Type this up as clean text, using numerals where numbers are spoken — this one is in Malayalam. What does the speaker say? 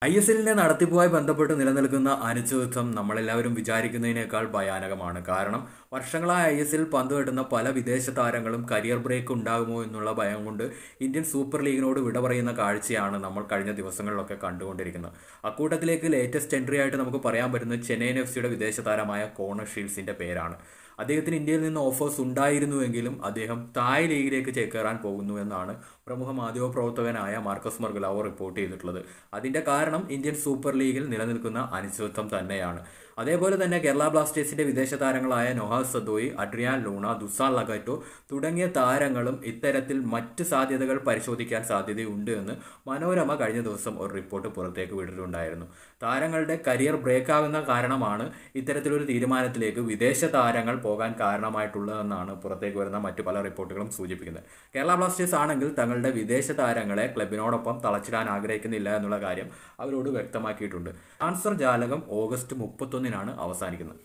ISLന്റെ നടത്തിപ്പുമായി ബന്ധപ്പെട്ട് നിലനിൽക്കുന്ന അനിശ്ചിതത്വം നമ്മളെല്ലാവരും വിചാരിക്കുന്നതിനേക്കാൾ ഭയാനകമാണ്. കാരണം വർഷങ്ങളായി ISL പന്ത് തട്ടുന്ന പല വിദേശ താരങ്ങളും കരിയർ ബ്രേക്ക് ഉണ്ടാകുമോ എന്നുള്ള ഭയം കൊണ്ട് ഇന്ത്യൻ സൂപ്പർ ലീഗിനോട് വിട പറയുന്ന കാഴ്ചയാണ് നമ്മൾ കഴിഞ്ഞ ദിവസങ്ങളിലൊക്കെ കണ്ടുകൊണ്ടിരിക്കുന്നത്. അക്കൂട്ടത്തിലേക്ക് ലേറ്റസ്റ്റ് എൻട്രി ആയിട്ട് നമുക്ക് പറയാൻ പറ്റുന്നത് ചെന്നൈയിൻ FC വിദേശ താരമായ കോണർ ഷീൽസിന്റെ പേരാണ്. അദ്ദേഹത്തിന് ഇന്ത്യയിൽ നിന്ന് ഓഫേഴ്സ് ഉണ്ടായിരുന്നുവെങ്കിലും അദ്ദേഹം തായ് ലീഗിലേക്ക് ചേക്കേറാൻ പോകുന്നു എന്നാണ് പ്രമുഖ മാധ്യമപ്രവർത്തകനായ മാർക്കസ് മർഗലാവോ റിപ്പോർട്ട് ചെയ്തിട്ടുള്ളത്. അതിന്റെ കാരണം ഇന്ത്യൻ സൂപ്പർ ലീഗിൽ നിലനിൽക്കുന്ന അനിശ്ചിതത്വം തന്നെയാണ്. അതേപോലെ തന്നെ കേരള ബ്ലാസ്റ്റേഴ്സിന്റെ വിദേശ താരങ്ങളായ നൊഹാസ് സദോയി, അഡ്രിയാൻ ലൂണ, ദുസാൻ ലഗാറ്റോ തുടങ്ങിയ താരങ്ങളും ഇത്തരത്തിൽ മറ്റ് സാധ്യതകൾ പരിശോധിക്കാൻ സാധ്യതയുണ്ട് എന്ന് മനോരമ കഴിഞ്ഞ ദിവസം ഒരു റിപ്പോർട്ട് പുറത്തേക്ക് വിട്ടിട്ടുണ്ടായിരുന്നു. താരങ്ങളുടെ കരിയർ ബ്രേക്ക് ആകുന്ന കാരണമാണ് ഇത്തരത്തിലൊരു തീരുമാനത്തിലേക്ക് വിദേശ താരങ്ങൾ പോകാൻ കാരണമായിട്ടുള്ളതെന്നാണ് പുറത്തേക്ക് വരുന്ന മറ്റു പല റിപ്പോർട്ടുകളും സൂചിപ്പിക്കുന്നത്. കേരള ബ്ലാസ്റ്റേഴ്സ് ആണെങ്കിൽ തങ്ങളുടെ വിദേശ താരങ്ങളെ ക്ലബിനോടൊപ്പം തളച്ചിടാൻ ആഗ്രഹിക്കുന്നില്ല എന്നുള്ള കാര്യം അവരോട് വ്യക്തമാക്കിയിട്ടുണ്ട്. ട്രാൻസ്ഫർ ജാലകം ഓഗസ്റ്റ് 31-നാണ് അവസാനിക്കുന്നത്.